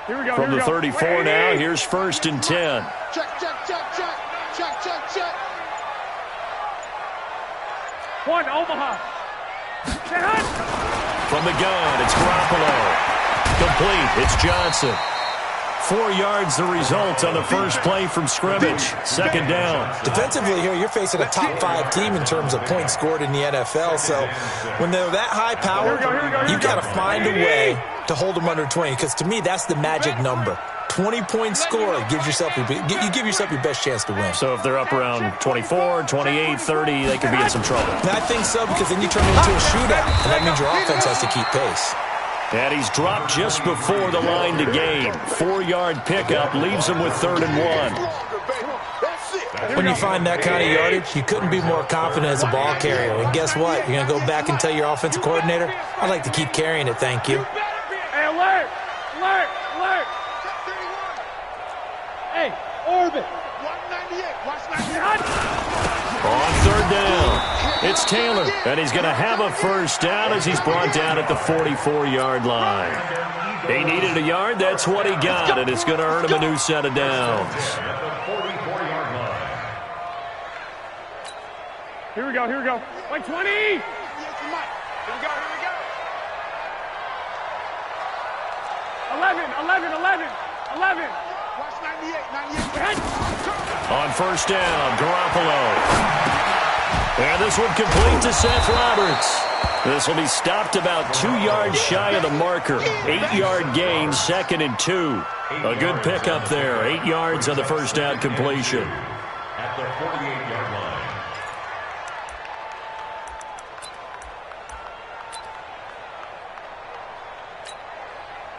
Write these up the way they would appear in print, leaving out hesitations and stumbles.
From the 34 now, here's 1st and 10. Check. One, Omaha. From the gun, it's Garoppolo. Complete, it's Johnson. 4 yards the result on the first play from scrimmage. 2nd down. Defensively here, you're facing a top 5 team in terms of points scored in the NFL. So when they're that high powered, you've got to find a way to hold them under 20. Because to me, that's the magic number. 20-point score gives yourself you give yourself your best chance to win. So if they're up around 24, 28, 30, they could be in some trouble. I think so, because then you turn it into a shootout, and that means your offense has to keep pace. And he's dropped just before the line to gain. 4-yard pickup leaves him with 3rd and 1. When you find that kind of yardage, you couldn't be more confident as a ball carrier. And guess what? You're going to go back and tell your offensive coordinator, I'd like to keep carrying it, thank you. Hey, alert! Hey, orbit. 198. Watch 98. On 3rd down, it's Taylor, and he's going to have a 1st down as he's brought down at the 44-yard line. He needed a yard. That's what he got, and it's going to earn him a new set of downs. Here we go. 120. Here we go. 11. Watch 98. On 1st down, Garoppolo. And this one complete to Seth Roberts. This will be stopped about 2 yards shy of the marker. 8-yard gain, 2nd and 2. A good pickup there. 8 yards on the 1st down completion. At the 48-yard line.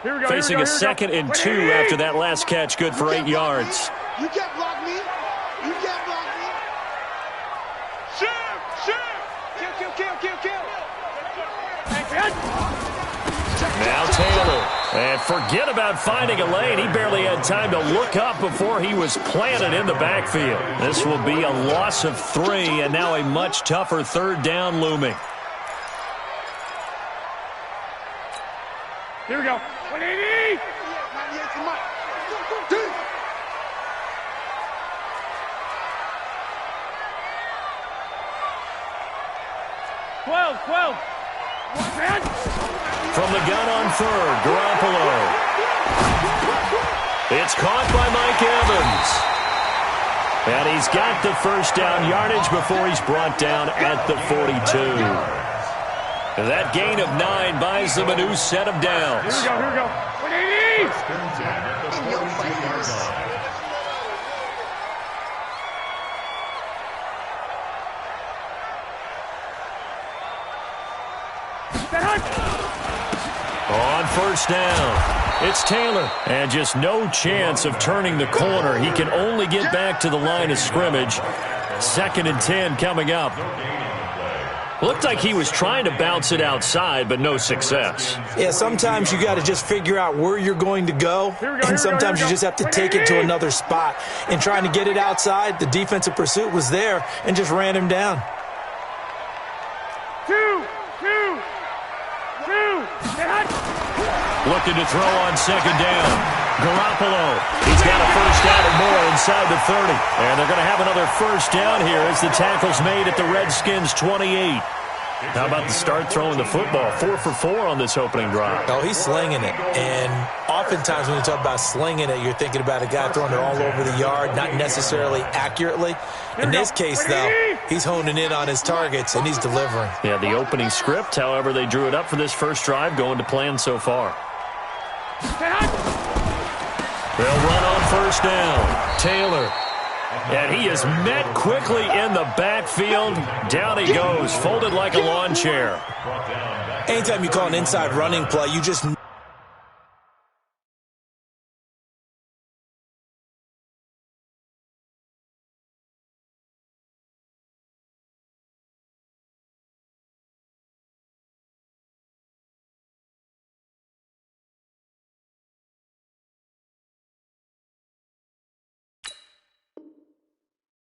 Here we go. Facing a 2nd and 2 after that last catch, good for 8 yards. You can't block me. Shoot. Kill. Now Taylor. And forget about finding a lane. He barely had time to look up before he was planted in the backfield. This will be a loss of 3, and now a much tougher 3rd down looming. Here we go. 180. 98 to Mike. 12. From the gun on 3rd, Garoppolo. It's caught by Mike Evans. And he's got the 1st down yardage before he's brought down at the 42. That gain of 9 buys them a new set of downs. Here we go. 180. On 1st down, it's Taylor. And just no chance of turning the corner. He can only get back to the line of scrimmage. 2nd and 10 coming up. Looked like he was trying to bounce it outside, but no success. Yeah, sometimes you got to just figure out where you're going to go, and sometimes you just have to take it to another spot. And trying to get it outside, the defensive pursuit was there and just ran him down. Two. Looking to throw on 2nd down. Garoppolo. He's got a 1st down or more inside the 30. And they're going to have another 1st down here as the tackle's made at the Redskins' 28. How about the start throwing the football? 4 for 4 on this opening drive. Oh, he's slinging it. And oftentimes when you talk about slinging it, you're thinking about a guy throwing it all over the yard, not necessarily accurately. In this case, though, he's honing in on his targets, and he's delivering. Yeah, the opening script, however, they drew it up for this first drive, going to plan so far. They'll run on 1st down. Taylor. And he is met quickly in the backfield. Down he goes, folded like a lawn chair. Anytime you call an inside running play, you just...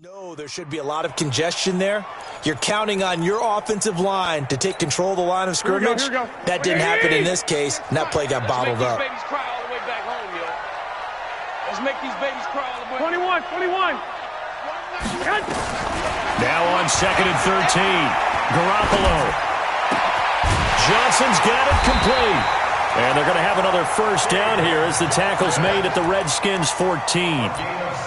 No, there should be a lot of congestion there. You're counting on your offensive line to take control of the line of scrimmage. Here we go. That didn't happen in this case, and that play got bottled up. make these babies cry all the way. 21, 21. Now on 2nd and 13. Garoppolo. Johnson's got it complete. And they're going to have another first down here as the tackle's made at the Redskins' 14.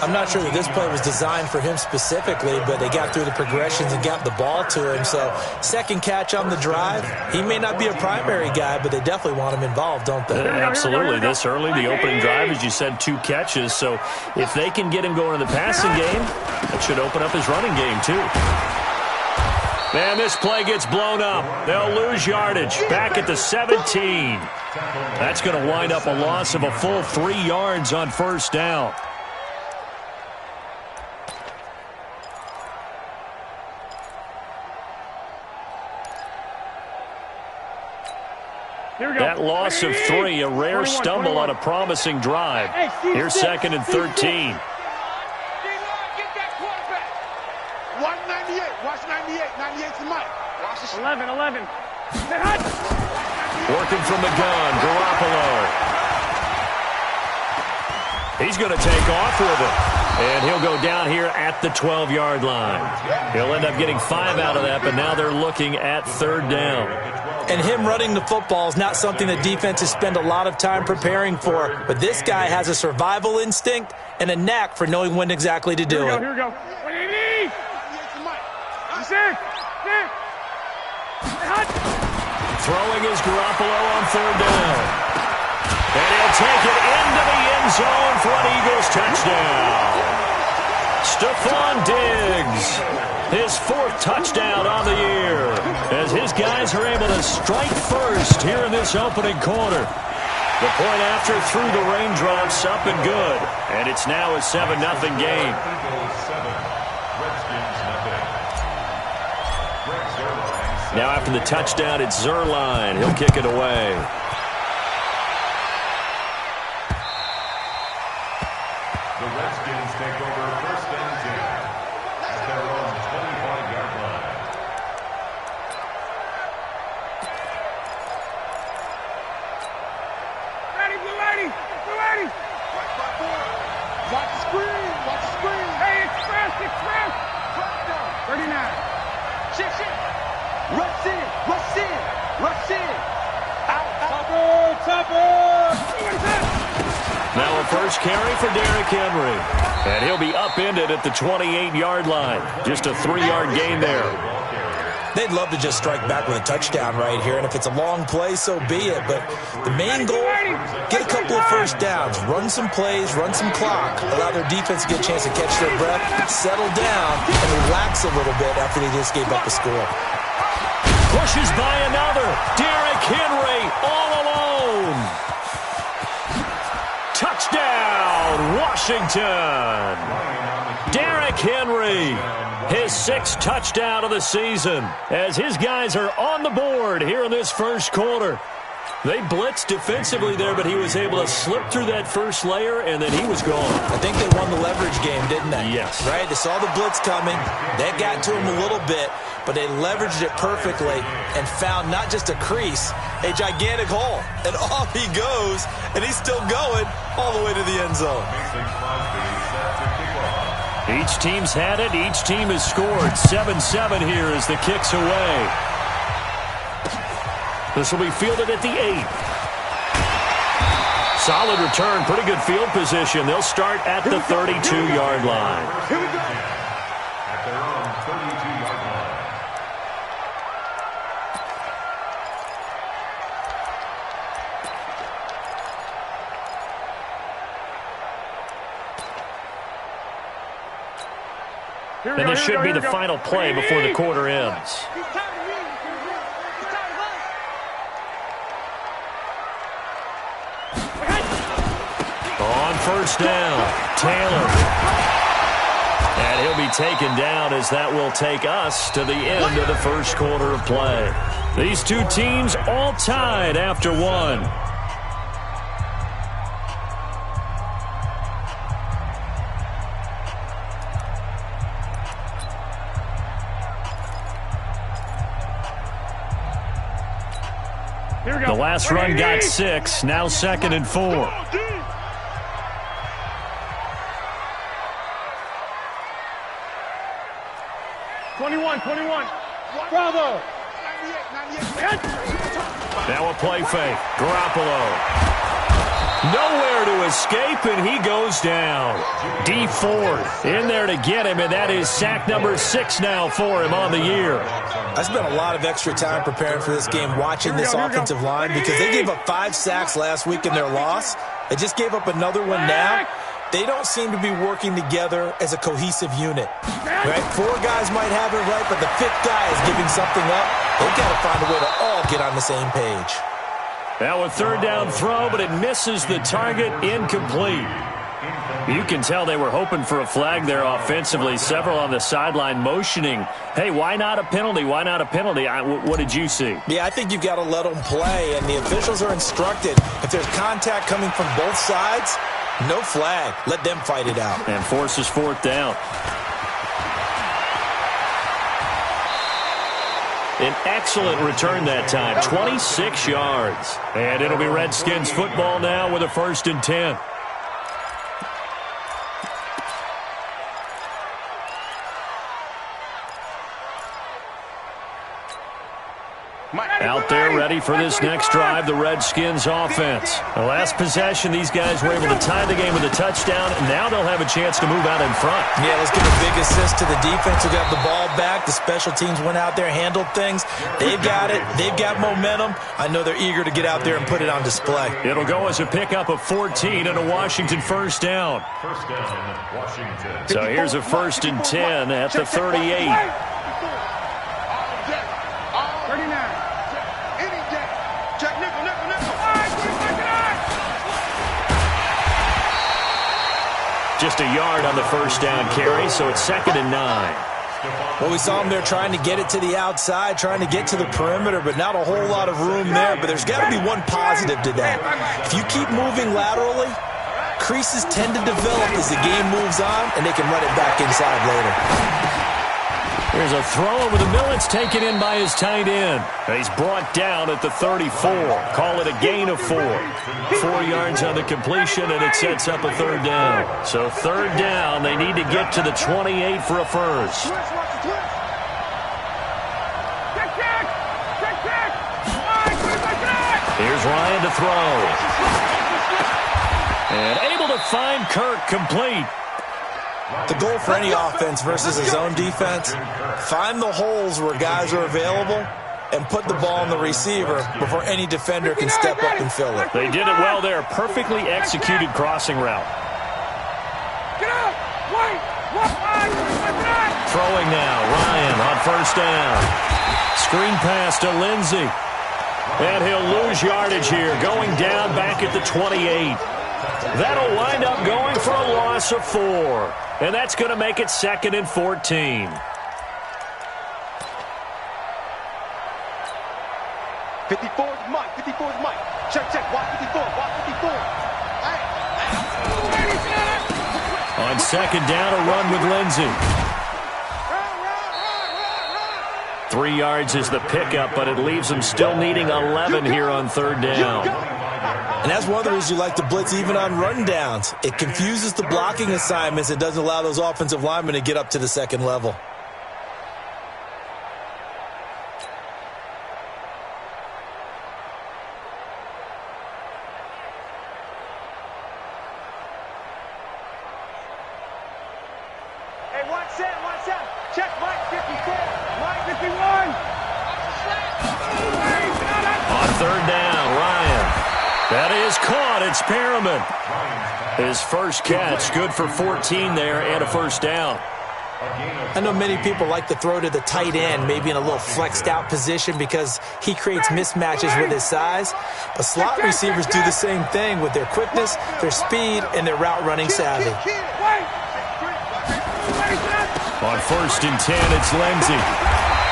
I'm not sure that this play was designed for him specifically, but they got through the progressions and got the ball to him. So second catch on the drive. He may not be a primary guy, but they definitely want him involved, don't they? Absolutely. This early, the opening drive, as you said, 2 catches. So if they can get him going in the passing game, that should open up his running game too. And this play gets blown up. They'll lose yardage. Back at the 17. That's going to wind up a loss of a full 3 yards on first down. That loss of 3, a rare stumble on a promising drive. Here's 2nd and 13. 198. Watch 98. 98's the mic. Watch the 11. Working from the gun, Garoppolo. He's going to take off with it. And he'll go down here at the 12-yard line. He'll end up getting 5 out of that, but now they're looking at 3rd down. And him running the football is not something that defenses spend a lot of time preparing for. But this guy has a survival instinct and a knack for knowing when exactly to do it. Here we go. 180. 98's the mic. Sick. Throwing is Garoppolo on 3rd down. And he'll take it into the end zone for an Eagles touchdown. Stephon Diggs, his 4th touchdown on the year, as his guys are able to strike first here in this opening quarter. The point after through the raindrops, up and good, and it's now a 7-0 game. Now after the touchdown, it's Zuerlein. He'll kick it away. The Redskins take over 1st and 10 at their own 25-yard line. Ready, blue lady. Watch the screen. Watch the screen. Hey, express. 39. Shit. Rush in. Out. Now a first carry for Derrick Henry. And he'll be upended at the 28-yard line. Just a 3-yard gain there. They'd love to just strike back with a touchdown right here, and if it's a long play, so be it. But the main goal, get a couple of first downs, run some plays, run some clock, allow their defense to get a chance to catch their breath, settle down, and relax a little bit after they just gave up a score. Pushes by another. Derrick Henry all alone. Touchdown, Washington. Derrick Henry, his 6th touchdown of the season, as his guys are on the board here in this first quarter. They blitzed defensively there, but he was able to slip through that first layer, and then he was gone. I think they won the leverage game, didn't they? Yes. Right? They saw the blitz coming. That got to him a little bit, but they leveraged it perfectly and found not just a crease, a gigantic hole. And off he goes, and he's still going all the way to the end zone. Each team's had it. Each team has scored. 7-7 here as the kick's away. This will be fielded at the 8. Solid return. Pretty good field position. They'll start at the 32-yard line. Here we go. At their own 32-yard line. And this should be the final play before the quarter ends. He's tired of me. He's tired of us. On first down, Taylor. And he'll be taken down as that will take us to the end of the first quarter of play. These two teams all tied after one. The last run got 6, now 2nd and 4. 21. Bravo. 98. Now a play fake. Garoppolo. Nowhere to escape, and he goes down. D Ford in there to get him, and that is sack number 6 now for him on the year. I spent a lot of extra time preparing for this game watching this offensive line because they gave up 5 sacks last week in their loss. They just gave up another one now. They don't seem to be working together as a cohesive unit. Right? 4 guys might have it right, but the 5th guy is giving something up. They've got to find a way to all get on the same page. Now a third down throw, but it misses the target, incomplete. You can tell they were hoping for a flag there offensively. Several on the sideline motioning, hey, why not a penalty? Why not a penalty? What did you see? Yeah, I think you've got to let them play, and the officials are instructed. If there's contact coming from both sides, no flag. Let them fight it out. And forces 4th down. An excellent return that time, 26 yards. And it'll be Redskins football now with a 1st and 10. Out there ready for this next drive, the Redskins offense. The last possession, these guys were able to tie the game with a touchdown, and now they'll have a chance to move out in front. Yeah, let's give a big assist to the defense who got the ball back. The special teams went out there, handled things. They've got it. They've got momentum. I know they're eager to get out there and put it on display. It'll go as a pickup of 14 and a Washington 1st down. First down, Washington. So here's a 1st and 10 at the 38. 39. Check nickel. Just a yard on the 1st down carry, so it's 2nd and 9. Well, we saw them there trying to get it to the outside, trying to get to the perimeter, but not a whole lot of room there. But there's got to be one positive to that. If you keep moving laterally, creases tend to develop as the game moves on, and they can run it back inside later. Here's a throw over the middle. It's taken in by his tight end. He's brought down at the 34. Call it a gain of 4. 4 yards on the completion, and it sets up a 3rd down. So 3rd down, they need to get to the 28 for a first. Here's Ryan to throw. And able to find Kirk complete. The goal for any offense versus a zone defense, find the holes where guys are available and put the ball on the receiver before any defender can step up and fill it. They did it well there. Perfectly executed crossing route. Throwing now. Ryan on 1st down. Screen pass to Lindsey. And he'll lose yardage here. Going down back at the 28. That'll wind up going for a loss of 4. And that's going to make it 2nd and 14. 54 is Mike. 54 is Mike. Check. Watch 54. Watch 54. On 2nd down, a run with Lindsey. 3 yards is the pickup, but it leaves them still needing 11 here on 3rd down. And that's one of the reasons you like to blitz even on rundowns. It confuses the blocking assignments. It doesn't allow those offensive linemen to get up to the 2nd level. Hey, watch Sam. Check Mike 54. Mike 51. On 3rd down, Ryan. That is caught. It's Perriman. His first catch, good for 14 there and a 1st down. I know many people like to throw to the tight end, maybe in a little flexed out position because he creates mismatches with his size. But slot receivers do the same thing with their quickness, their speed, and their route running savvy. On 1st and 10, it's Lindsey.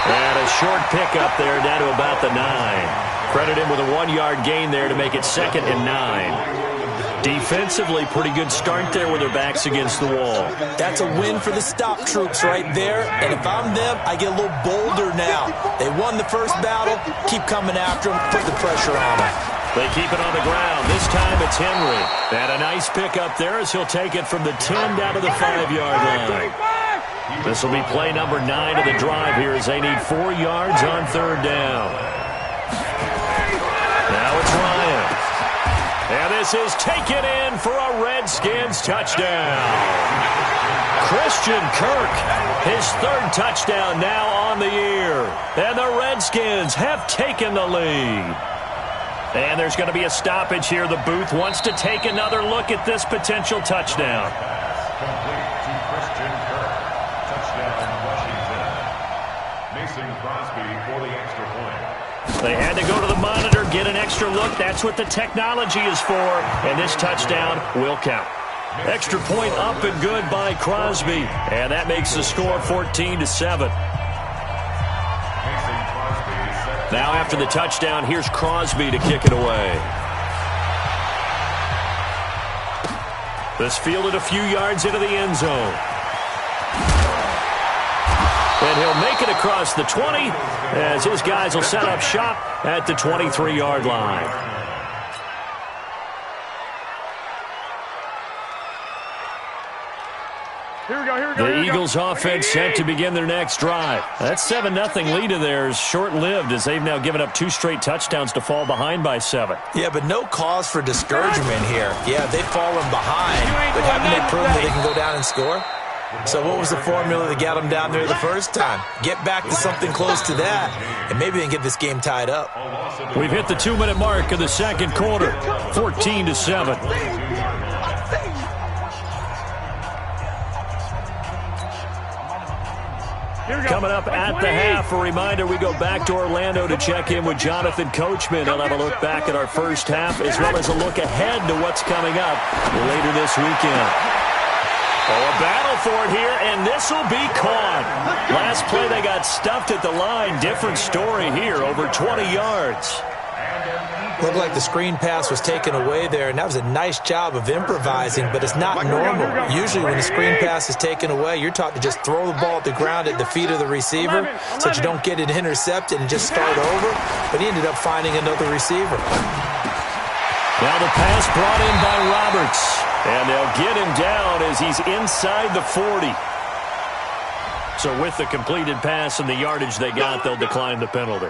And a short pickup there down to about the 9. Credit him with a 1-yard gain there to make it 2nd and 9. Defensively, pretty good start there with their backs against the wall. That's a win for the stop troops right there. And if I'm them, I get a little bolder now. They won the first battle. Keep coming after them. Put the pressure on them. They keep it on the ground. This time it's Henry. And a nice pickup there as he'll take it from the 10 down to the 5-yard line. This will be play number 9 of the drive here as they need 4 yards on third down. Now it's Ryan. And this is taken in for a Redskins touchdown. Christian Kirk, his 3rd touchdown now on the year. And the Redskins have taken the lead. And there's going to be a stoppage here. The booth wants to take another look at this potential touchdown. Complete to Christian Kirk. Touchdown, Washington. Mason Crosby for the extra point. They had to go to the monitor, get an extra look. That's what the technology is for. And this touchdown will count. Extra point up and good by Crosby. And that makes the score 14-7. Now after the touchdown, here's Crosby to kick it away. This fielded a few yards into the end zone. And he'll make it across the 20 as his guys will set up shop at the 23-yard line. The Eagles offense set to begin their next drive. That 7-0 lead of theirs short-lived as they've now given up 2 straight touchdowns to fall behind by 7. Yeah, but no cause for discouragement here. Yeah, they've fallen behind, but haven't they proven that they can go down and score? So what was the formula that got them down there the first time? Get back to something close to that, and maybe they can get this game tied up. We've hit the 2-minute mark of the second quarter, 14-7. Coming up at the half, a reminder, we go back to Orlando to check in with Jonathan Coachman. He'll have a look back at our first half as well as a look ahead to what's coming up later this weekend. Oh, a battle for it here, and this will be caught. Last play, they got stuffed at the line. Different story here, over 20 yards. Looked like the screen pass was taken away there, and that was a nice job of improvising, but it's not normal. Usually when the screen pass is taken away, you're taught to just throw the ball at the ground at the feet of the receiver so that you don't get it intercepted and just start over, but he ended up finding another receiver. Now the pass brought in by Roberts, and they'll get him down as he's inside the 40. So with the completed pass and the yardage they got, they'll decline the penalty.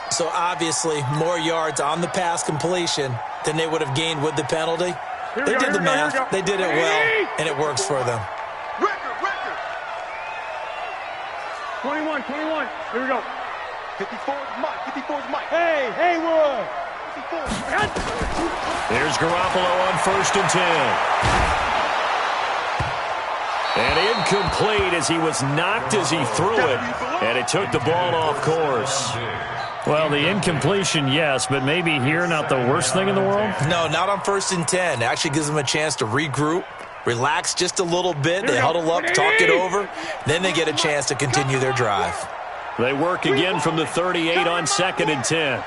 So obviously more yards on the pass completion than they would have gained with the penalty. They did the math. They did it well, and it works for them. 21. Here we go. 54 is Mike. 54 is Mike. Hey, Haywood. 54. Here's Garoppolo on 1st and 10. And incomplete as he was knocked as he threw it, and it took the ball off course. Well, the incompletion, yes, but maybe here not the worst thing in the world? No, not on 1st and 10. It actually gives them a chance to regroup, relax just a little bit. They huddle up, talk it over. Then they get a chance to continue their drive. They work again from the 38 on 2nd and 10.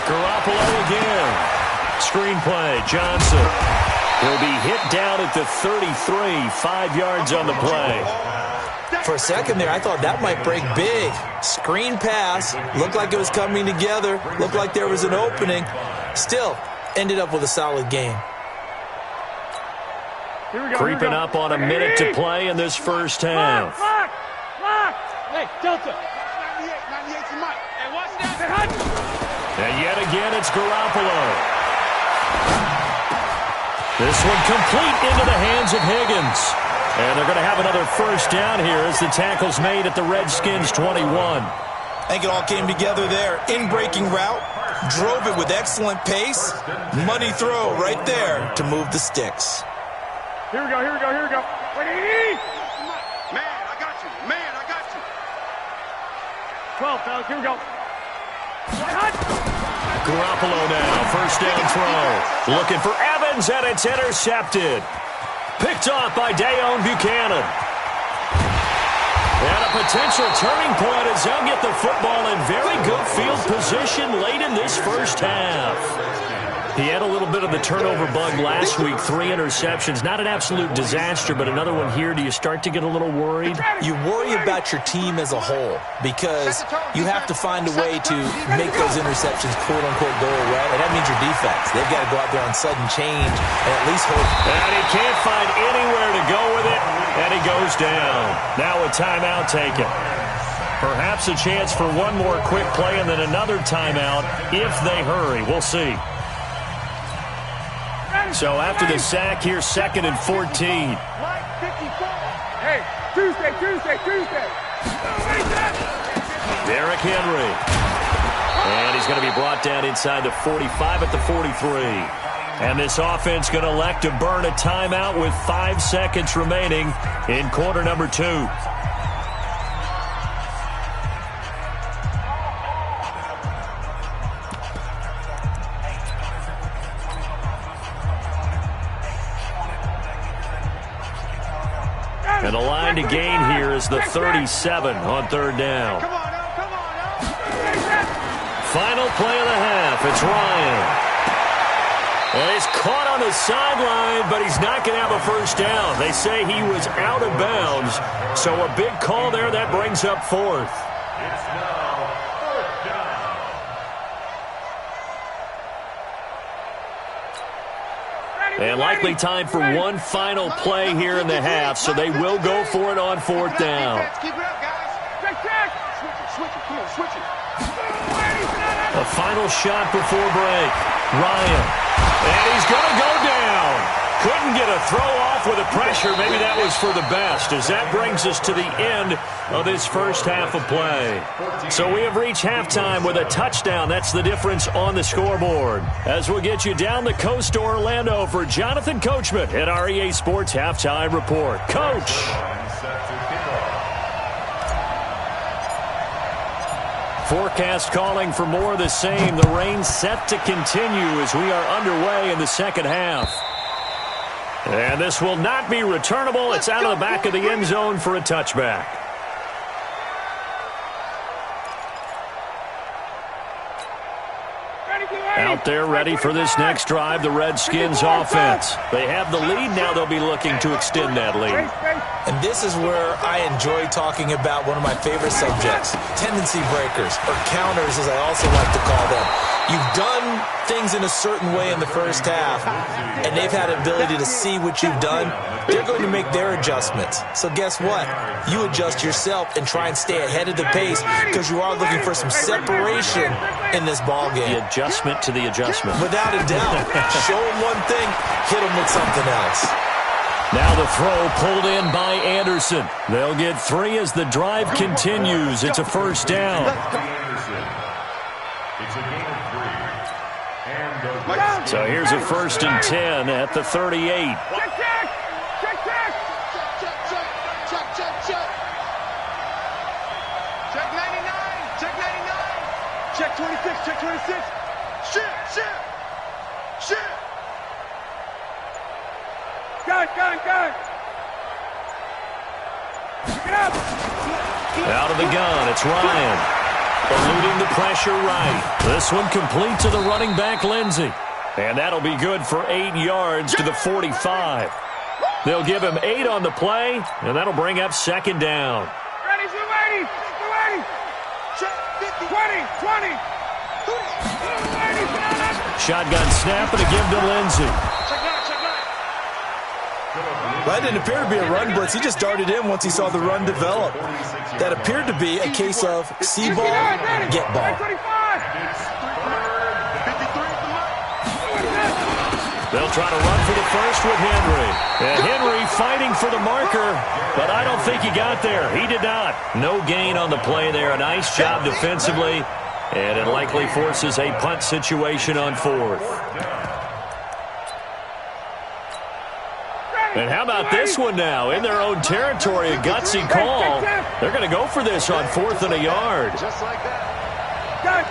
Garoppolo again. Screenplay, Johnson. He'll be hit down at the 33, 5 yards on the play. For a second there, I thought that might break big. Screen pass, looked like it was coming together, looked like there was an opening. Still, ended up with a solid game. Creeping up on a minute to play in this first half. Lock! Hey, Delta. 98 to Mike. Hey, watch that. And yet again, it's Garoppolo. This one complete into the hands of Higgins. And they're going to have another first down here as the tackle's made at the Redskins 21. I think it all came together there. In-breaking route, drove it with excellent pace. Money throw right there to move the sticks. Here we go. Ready? Man, I got you. 12, fellas. Here we go. Garoppolo now, first down throw. Looking for Evans, and it's intercepted. Picked off by Dayon Buchanan. And a potential turning point as they'll get the football in very good field position late in this first half. He had a little bit of the turnover bug last week, 3 interceptions. Not an absolute disaster, but another one here. Do you start to get a little worried? You worry about your team as a whole because you have to find a way to make those interceptions quote-unquote go away, and that means your defense. They've got to go out there on sudden change and at least hope. And he can't find anywhere to go with it. And he goes down. Now a timeout taken. Perhaps a chance for one more quick play and then another timeout if they hurry. We'll see. So after the sack here, 2nd and 14. Hey, Tuesday. Derrick Henry. And he's going to be brought down inside the 45 at the 43. And this offense going to elect to burn a timeout with 5 seconds remaining in quarter number 2. And the line to gain here is the 37 on 3rd down. Final play of the half. It's Ryan. And he's caught on the sideline, but he's not going to have a first down. They say he was out of bounds. So a big call there. That brings up 4th. It's now 4th down. And likely time for one final play here in the half, so they will go for it on 4th down. Keep it up, guys. Check. Switch it. Come on, switch it. A final shot before break. Ryan. And he's going to go down. Couldn't get a throw off with the pressure. Maybe that was for the best, as that brings us to the end of this first half of play. So we have reached halftime with a touchdown. That's the difference on the scoreboard. As we'll get you down the coast to Orlando for Jonathan Coachman at our EA Sports Halftime Report. Coach. Forecast calling for more of the same. The rain set to continue as we are underway in the second half. And this will not be returnable. It's out of the back of the end zone for a touchback. Out there ready for this next drive, the Redskins offense. They have the lead. Now they'll be looking to extend that lead. And this is where I enjoy talking about one of my favorite subjects, tendency breakers, or counters as I also like to call them. You've done things in a certain way in the first half, and they've had an ability to see what you've done. They're going to make their adjustments. So guess what? You adjust yourself and try and stay ahead of the pace because you are looking for some separation in this ball game. The adjustment to the adjustment. Without a doubt. Show them one thing, hit them with something else. Now the throw pulled in by Anderson. They'll get 3 as the drive continues. It's a first down. It's a gain of 3. So here's a 1st and 10 at the 38. Check. Check 99. Check 26. Check 26. Shit. Gun. Pick it up. Out of the gun, it's Ryan. Eluding the pressure right. This one complete to the running back, Lindsey. And that'll be good for 8 yards to the 45. They'll give him 8 on the play, and that'll bring up 2nd down. Ready, 280. 20. Shotgun snap and a give to Lindsey. That didn't appear to be a run blitz. He just darted in once he saw the run develop. That appeared to be a case of see ball, get ball. They'll try to run for the first with Henry. And Henry fighting for the marker, but I don't think he got there. He did not. No gain on the play there. A nice job defensively, and it likely forces a punt situation on 4th. And how about this one now? In their own territory, a gutsy call. They're going to go for this on 4th and a yard. Just like that. Gun.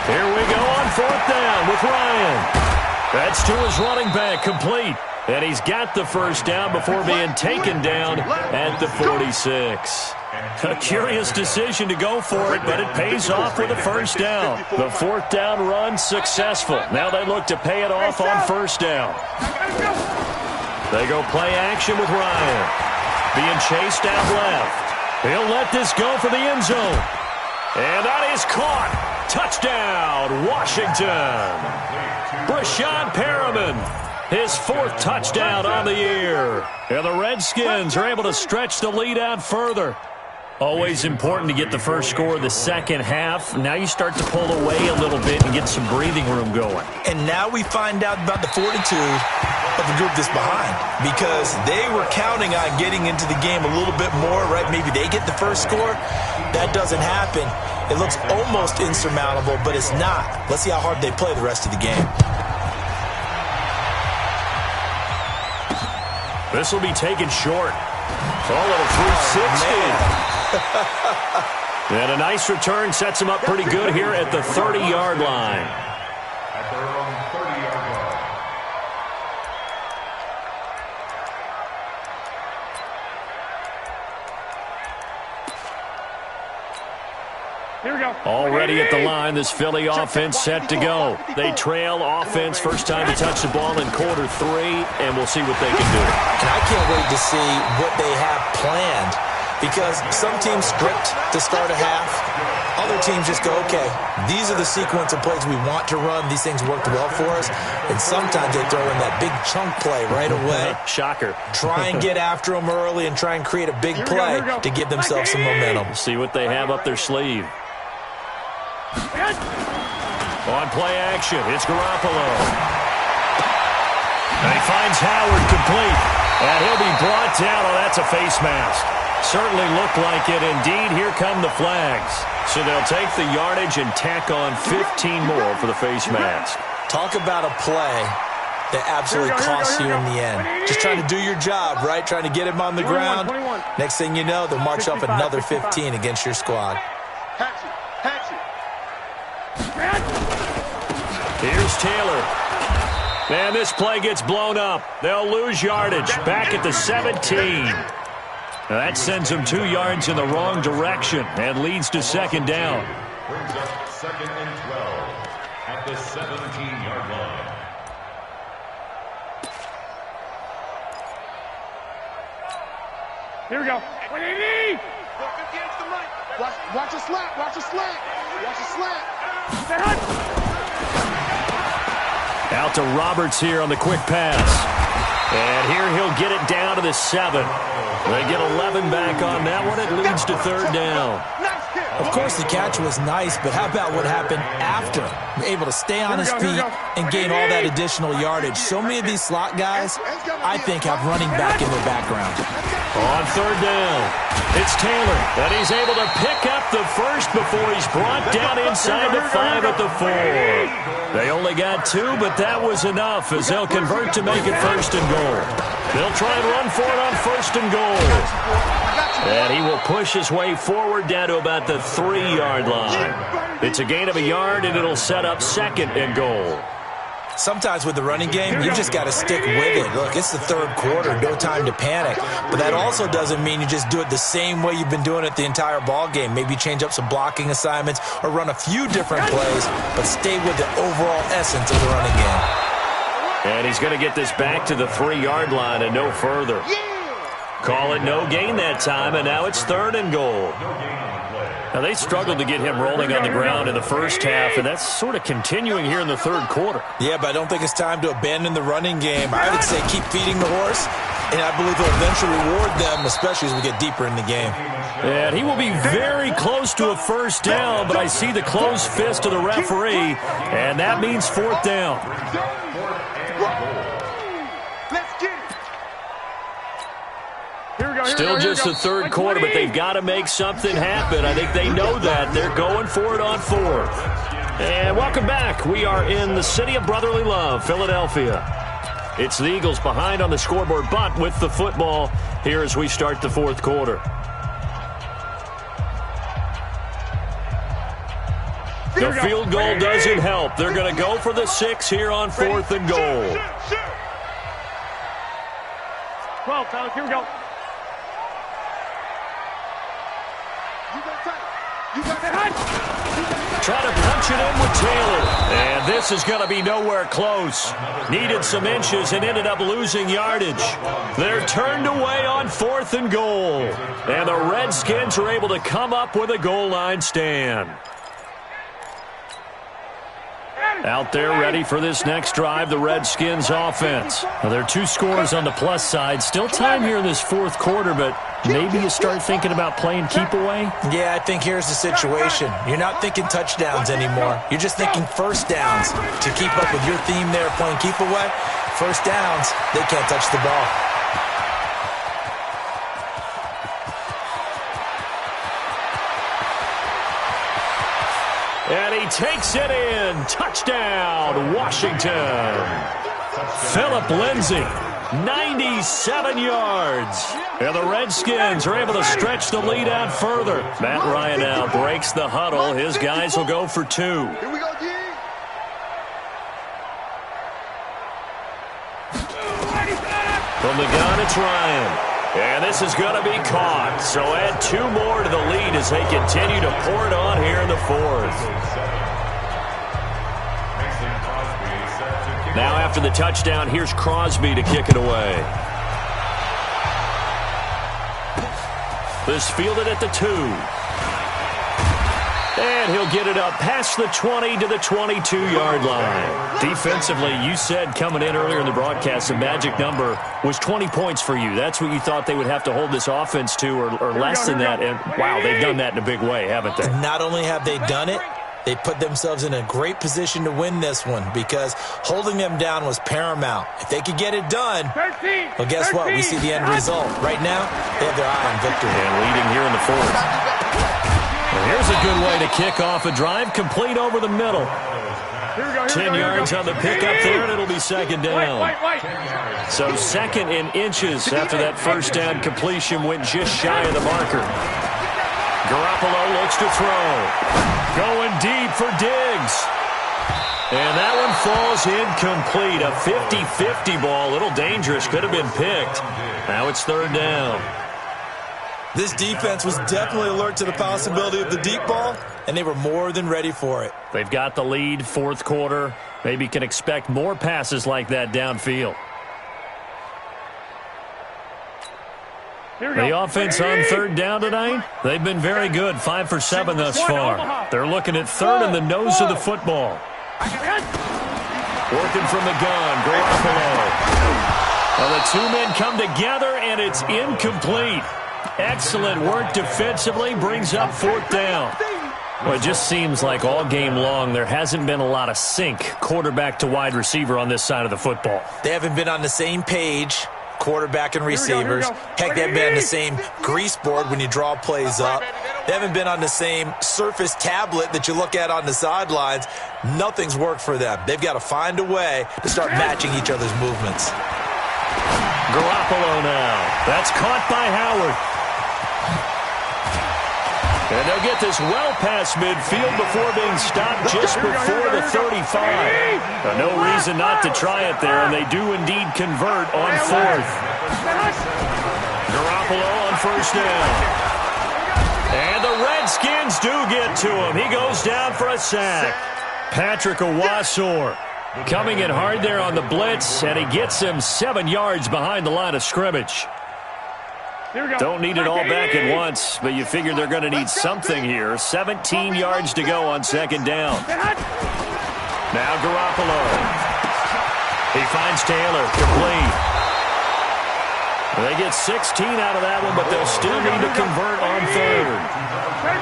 Here we go on 4th down with Ryan. That's to his running back, complete. And he's got the first down before being taken down at the 46. A curious decision to go for it, but it pays off with a first down. The 4th down run successful. Now they look to pay it off on 1st down. They go play action with Ryan. Being chased out left. He'll let this go for the end zone. And that is caught. Touchdown, Washington. Brashad Perriman His 4th touchdown on the year. And the Redskins are able to stretch the lead out further. Always important to get the first score of the second half. Now you start to pull away a little bit and get some breathing room going. And now we find out about the fortitude of the group that's behind, because they were counting on getting into the game a little bit more, right? Maybe they get the first score. That doesn't happen. It looks almost insurmountable, but it's not. Let's see how hard they play the rest of the game. This will be taken short. Oh, a little 360. And a nice return sets him up pretty good here at the 30-yard line. At their own 30-yard line. Here we go. Already at the line, this Philly offense set to go. They trail offense first time to touch the ball in quarter 3, and we'll see what they can do. And I can't wait to see what they have planned, because some teams script to start a half. Other teams just go, okay, these are the sequence of plays we want to run. These things worked well for us. And sometimes they throw in that big chunk play right away. Shocker. Try and get after them early and try and create a big play to give themselves some momentum. See what they have up their sleeve. On play action, it's Garoppolo. And he finds Howard complete. And he'll be brought down. Oh, that's a face mask. Certainly looked like it. Indeed, here come the flags. So they'll take the yardage and tack on 15 more for the face mask. Talk about a play that absolutely costs you in the end. Just trying to do your job, right? Trying to get him on the ground. Next thing you know, they'll march up another 15 against your squad. Here's Taylor. And this play gets blown up. They'll lose yardage back at the 17. That sends them 2 yards in the wrong direction and leads to second down. Brings up 2nd and 12 at the 17-yard line. Here we go. Watch a slant. Watch a slant. Watch a slant. Out to Roberts here on the quick pass. And here he'll get it down to the 7. They get 11 back on that one. It leads to third down. Of course, the catch was nice, but how about what happened after? Able to stay on his feet and gain all that additional yardage. So many of these slot guys, I think, have running back in their background. On third down, it's Taylor, and he's able to pick up the first before he's brought down inside the 5 at the 4. They only got 2, but that was enough as they'll convert to make it first and goal. They'll try and run for it on first and goal. And he will push his way forward down to about the 3-yard line. It's a gain of a yard, and it'll set up second and goal. Sometimes with the running game, you just got to stick with it. Look, it's the third quarter, no time to panic. But that also doesn't mean you just do it the same way you've been doing it the entire ball game. Maybe change up some blocking assignments or run a few different plays, but stay with the overall essence of the running game. And he's going to get this back to the 3-yard line and no further. Call it no gain that time, and now it's third and goal. Now, they struggled to get him rolling on the ground in the first half, and that's sort of continuing here in the third quarter. Yeah, but I don't think it's time to abandon the running game. I would say keep feeding the horse, and I believe he'll eventually reward them, especially as we get deeper in the game. And he will be very close to a first down, but I see the closed fist of the referee, and that means fourth down. Still just the third quarter, but they've got to make something happen. I think they know that. They're going for it on fourth. And welcome back. We are in the city of brotherly love, Philadelphia. It's the Eagles behind on the scoreboard, but with the football here as we start the fourth quarter. The field goal doesn't help. They're going to go for the 6 here on fourth and goal. 12, fellas, here we go. Try to punch it in with Taylor. And this is going to be nowhere close. Needed some inches and ended up losing yardage. They're turned away on fourth and goal. And the Redskins are able to come up with a goal line stand. Out there ready for this next drive, the Redskins offense. Well, there are 2 scores on the plus side. Still time here in this fourth quarter, but maybe you start thinking about playing keep away? Yeah, I think here's the situation. You're not thinking touchdowns anymore. You're just thinking first downs. To keep up with your theme there, playing keep away, first downs, they can't touch the ball. And he takes it in. Touchdown, Washington. Philip Lindsay, 97 yards. And the Redskins are able to stretch the lead out further. Matt Ryan now breaks the huddle. His guys will go for 2. Here we go, G. From the gun, it's Ryan. And this is going to be caught. So add 2 more to the lead as they continue to pour it on here in the fourth. Now after the touchdown, here's Crosby to kick it away. This fielded at the 2. And he'll get it up past the 20 to the 22-yard line. Defensively, you said coming in earlier in the broadcast, the magic number was 20 points for you. That's what you thought they would have to hold this offense to or less than that. And, wow, they've done that in a big way, haven't they? Not only have they done it, they put themselves in a great position to win this one because holding them down was paramount. If they could get it done, well, guess what? We see the end result. Right now, they have their eye on victory. And leading here in the fourth. And here's a good way to kick off a drive, complete over the middle. 10 yards on the pickup there, and it'll be second down. So second in inches after that first down completion went just shy of the marker. Garoppolo looks to throw. Going deep for Diggs. And that one falls incomplete. A 50-50 ball, a little dangerous, could have been picked. Now it's third down. This defense was definitely alert to the possibility of the deep ball, and they were more than ready for it. They've got the lead, fourth quarter. Maybe can expect more passes like that downfield. The offense on third down tonight, they've been very good, 5 for 7 thus far. They're looking at third in the nose of the football. Working from the gun, Garoppolo. Well, the 2 men come together, and it's incomplete. Excellent work defensively, brings up fourth down. Well, it just seems like all game long there hasn't been a lot of sync quarterback to wide receiver on this side of the football. They haven't been on the same page, quarterback and receivers. Heck, they haven't been on the same grease board when you draw plays up. They haven't been on the same surface tablet that you look at on the sidelines. Nothing's worked for them. They've got to find a way to start matching each other's movements. Garoppolo now. That's caught by Howard. And they'll get this well past midfield before being stopped just before the 35. No reason not to try it there, and they do indeed convert on fourth. Garoppolo on first down. And the Redskins do get to him. He goes down for a sack. Patrick Owasor coming in hard there on the blitz, and he gets him 7 yards behind the line of scrimmage. Don't need it all back at once, but you figure they're going to need something here. 17 yards to go on second down. Now Garoppolo. He finds Taylor, complete. They get 16 out of that one, but they'll still need to convert on third.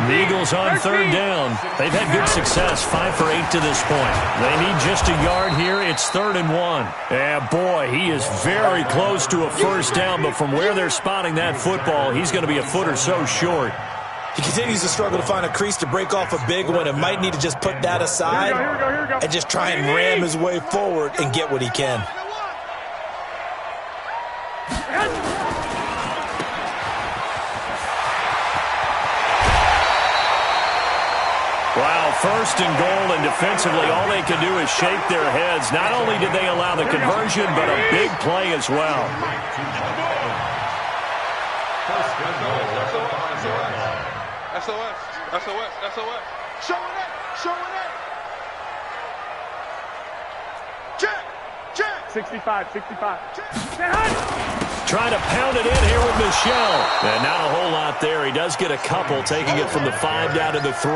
The Eagles on third down. They've had good success, 5 for 8 to this point. They need just a yard here. It's 3rd and 1. Yeah, boy, he is very close to a first down, but from where they're spotting that football, he's going to be a foot or so short. He continues to struggle to find a crease to break off a big one and might need to just put that aside and just try and ram his way forward and get what he can. Wow, first and goal, and defensively all they can do is shake their heads. Not only did they allow the conversion, but a big play as well. SOS. Showing it. Check. 65. Trying to pound it in here with Michel. And not a whole lot there. He does get a couple, taking it from the 5 down to the 3.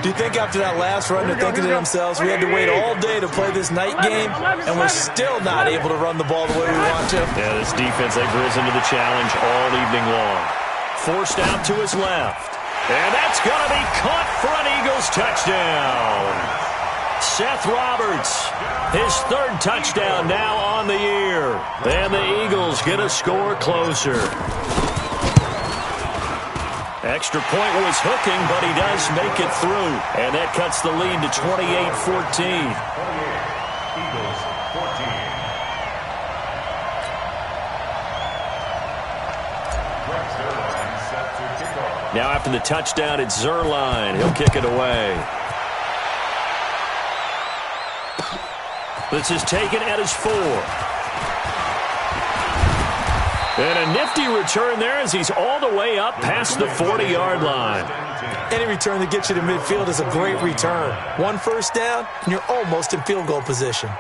Do you think after that last run they're thinking to themselves, we had to wait all day to play this night game, and we're still not able to run the ball the way we want to? Yeah, this defense, they've risen to the challenge all evening long. Forced out to his left. And that's going to be caught for an Eagles touchdown. Seth Roberts, his third touchdown now on the year. And the Eagles get a score closer. Extra point was hooking, but he does make it through. And that cuts the lead to 28-14. Eagles 14. Set to kick off. Now after the touchdown, it's Zuerlein. He'll kick it away. This is taken at his 4. And a nifty return there as he's all the way up past the 40-yard line. Any return that gets you to midfield is a great return. One first down, and you're almost in field goal position.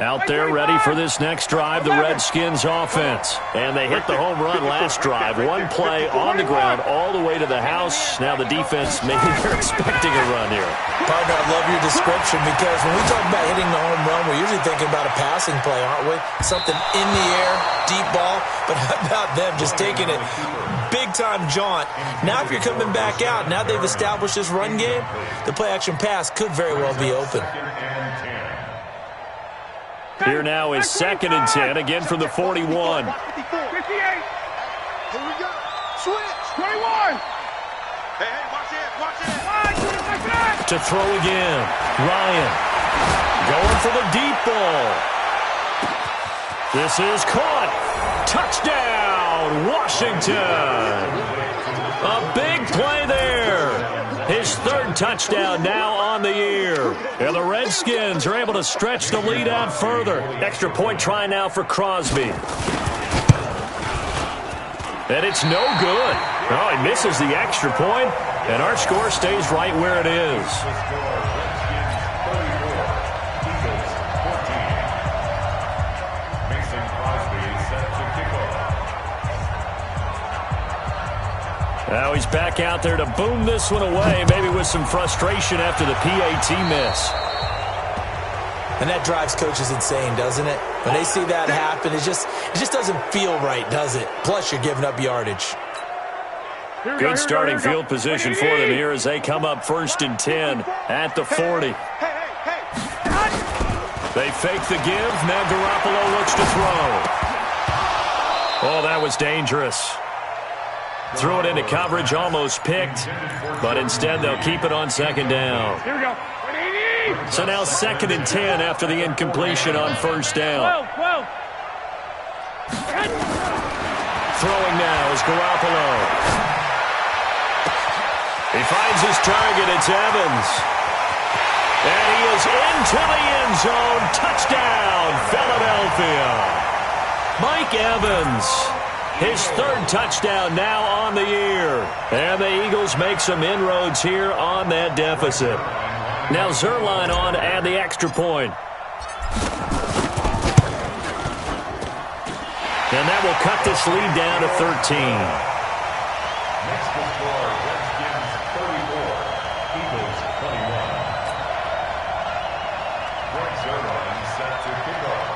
Out there ready for this next drive, the Redskins offense. And they hit the home run last drive. One play on the ground all the way to the house. Now the defense, maybe they're expecting a run here. Partner, I love your description because when we talk about hitting the home run, we're usually thinking about a passing play, aren't we? Something in the air, deep ball. But how about them just taking it big-time jaunt? Now if you're coming back out, now they've established this run game, the play-action pass could very well be open. Here now is 2nd and 10, again from the 41. 58. Here we go. Switch. 21. Hey, watch it. To throw again. Ryan going for the deep ball. This is caught. Touchdown, Washington. A big play there. His third touchdown now on the year. And the Redskins are able to stretch the lead out further. Extra point try now for Crosby. And it's no good. Oh, he misses the extra point, and our score stays right where it is. Now he's back out there to boom this one away, maybe with some frustration after the PAT miss. And that drives coaches insane, doesn't it? When they see that happen, it just doesn't feel right, does it? Plus, you're giving up yardage. Good starting field position for them here as they come up 1st and 10 at the 40. They fake the give. Now Garoppolo looks to throw. Oh, that was dangerous. Threw it into coverage, almost picked, but instead they'll keep it on 2nd down. Here we go. So now 2nd and 10 after the incompletion on 1st down. 12. Throwing now is Garoppolo. He finds his target. It's Evans. And he is into the end zone. Touchdown, Philadelphia. Mike Evans. His third touchdown now on the year. And the Eagles make some inroads here on that deficit. Now Zuerlein on to add the extra point. And that will cut this lead down to 13. Next to score, Redskins 34, Eagles 21. Greg Zuerlein set to kick off.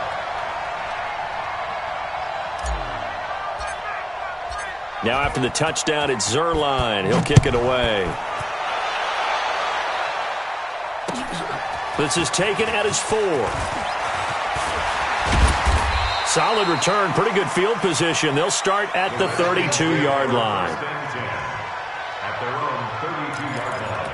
Now after the touchdown, it's Zuerlein. He'll kick it away. This is taken at his 4. Solid return, pretty good field position. They'll start at the 32-yard line. At their own 32-yard line.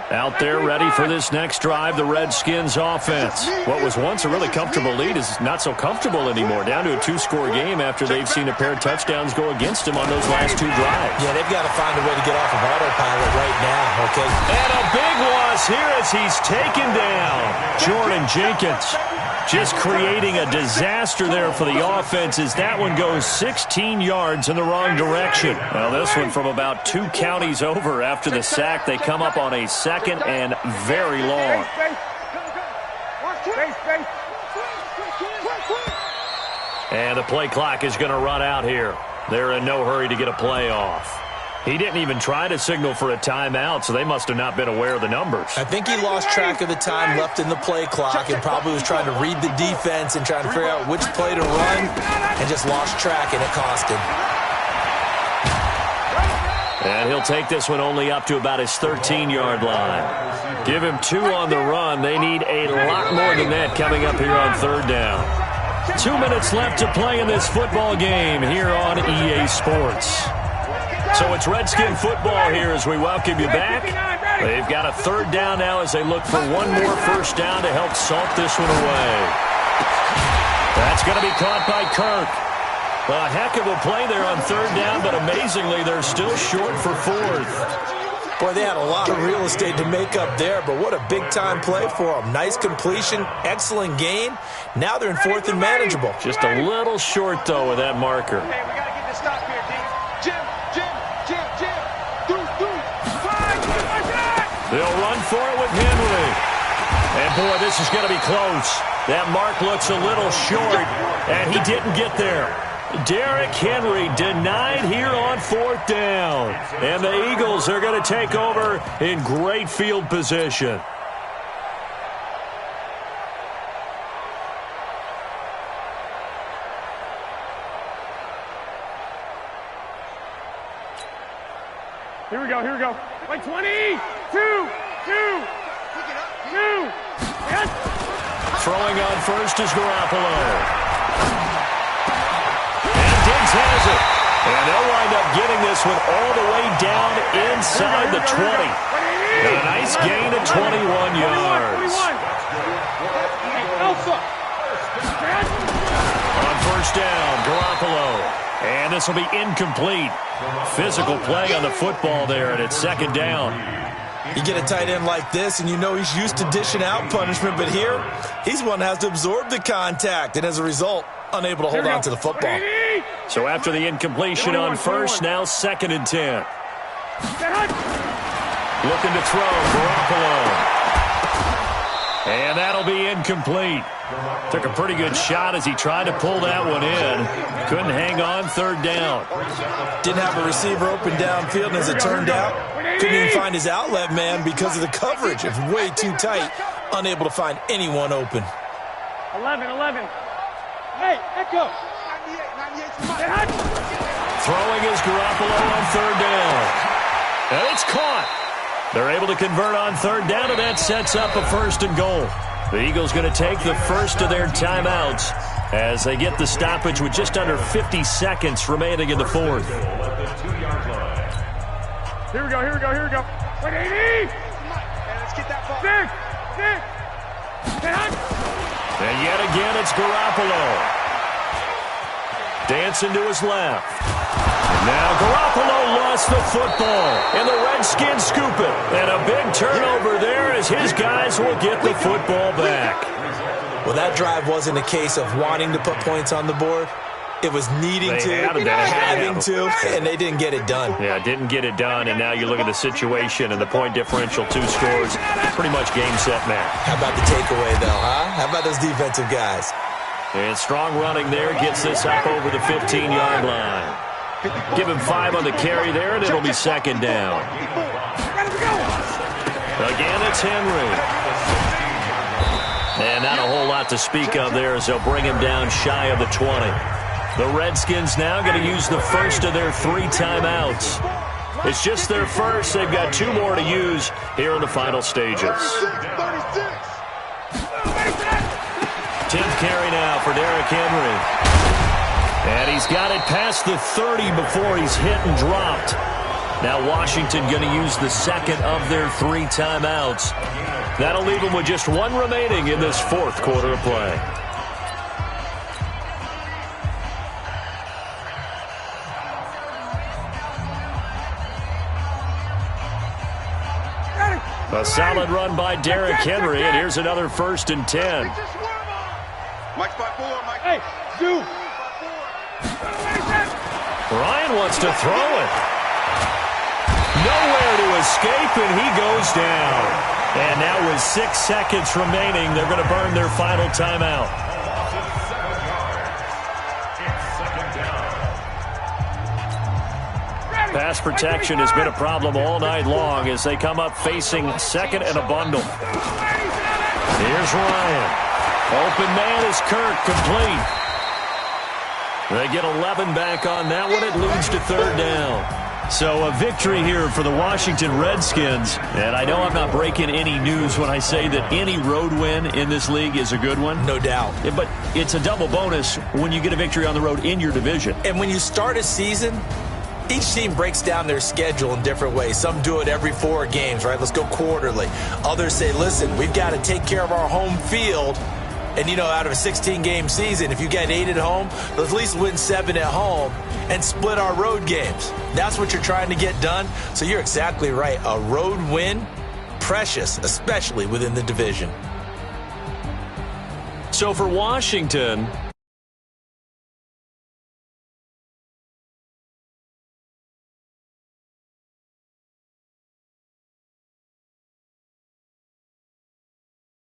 Out there ready for this next drive, the Redskins offense. What was once a really comfortable lead is not so comfortable anymore. Down to a 2-score game after they've seen a pair of touchdowns go against them on those last 2 drives. Yeah, they've got to find a way to get off of autopilot right now, okay? And a big loss here as he's taken down. Jordan Jenkins. Just creating a disaster there for the offense as that one goes 16 yards in the wrong direction. Well, this one from about 2 counties over after the sack. They come up on a 2nd and very long. And the play clock is going to run out here. They're in no hurry to get a play off. He didn't even try to signal for a timeout, so they must have not been aware of the numbers. I think he lost track of the time left in the play clock and probably was trying to read the defense and trying to figure out which play to run and just lost track, and it cost him. And he'll take this one only up to about his 13-yard line. Give him 2 on the run. They need a lot more than that coming up here on 3rd down. 2 minutes left to play in this football game here on EA Sports. So it's Redskin football here as we welcome you back. They've got a 3rd down now as they look for one more first down to help salt this one away. That's going to be caught by Kirk. A heck of a play there on 3rd down, but amazingly they're still short for 4th. Boy, they had a lot of real estate to make up there, but what a big-time play for them. Nice completion, excellent gain. Now they're in 4th and manageable. Just a little short, though, with that marker. Hey, we got to get this stop here, D. Jim. They'll run for it with Henry. And, boy, this is going to be close. That mark looks a little short, and he didn't get there. Derrick Henry denied here on 4th down. And the Eagles are going to take over in great field position. Here we go. Like 20, 2. Yes. Throwing on first is Garoppolo. And Diggs has it. And they'll wind up getting this one all the way down inside the 20. And a nice gain of 21 yards. On first down, Garoppolo. And this will be incomplete. Physical play on the football there, and it's 2nd down. You get a tight end like this, and you know he's used to dishing out punishment, but here, he's one that has to absorb the contact, and as a result, unable to hold on to the football. So after the incompletion on first, now 2nd and 10. Looking to throw, Garoppolo. And that'll be incomplete. Took a pretty good shot as he tried to pull that one in. Couldn't hang on, 3rd down. Didn't have a receiver open downfield, and as it turned out, couldn't even find his outlet man because of the coverage. It was way too tight, unable to find anyone open. 11. Hey, Echo. 98. Throwing is Garoppolo on 3rd down. And it's caught. They're able to convert on 3rd down, and that sets up a 1st and goal. The Eagles going to take the first of their timeouts as they get the stoppage with just under 50 seconds remaining in the 4th. Here we go. 180. Let's get that ball. 6. And yet again, it's Garoppolo. Dancing to his left. Now Garoppolo lost the football, and the Redskins scoop it. And a big turnover there as his guys will get the football back. Well, that drive wasn't a case of wanting to put points on the board. It was needing having to, and they didn't get it done. Yeah, didn't get it done, and now you look at the situation and the point differential, 2 scores, pretty much game, set, match. How about the takeaway, though, huh? How about those defensive guys? And strong running there gets this up over the 15-yard line. Give him 5 on the carry there, and it'll be 2nd down. Again, it's Henry. And not a whole lot to speak of there as they'll bring him down shy of the 20. The Redskins now going to use the first of their 3 timeouts. It's just their first. They've got 2 more to use here in the final stages. 10th carry now for Derrick Henry. And he's got it past the 30 before he's hit and dropped. Now Washington going to use the 2nd of their 3 timeouts. That'll leave them with just 1 remaining in this 4th quarter of play. A solid run by Derrick Henry, and here's another 1st and 10. Hey, do. Ryan wants to throw it. Nowhere to escape, and he goes down. And now with 6 seconds remaining, they're going to burn their final timeout. Pass protection has been a problem all night long as they come up facing second and a bundle. Here's Ryan. Open man is Kirk, complete. They get 11 back on that one. It leads to third down. So a victory here for the Washington Redskins. And I know I'm not breaking any news when I say that any road win in this league is a good one. No doubt. Yeah, but it's a double bonus when you get a victory on the road in your division. And when you start a season, each team breaks down their schedule in different ways. Some do it every 4 games, right? Let's go quarterly. Others say, listen, we've got to take care of our home field. And, you know, out of a 16-game season, if you get 8 at home, let's at least win 7 at home and split our road games. That's what you're trying to get done. So you're exactly right. A road win, precious, especially within the division. So for Washington,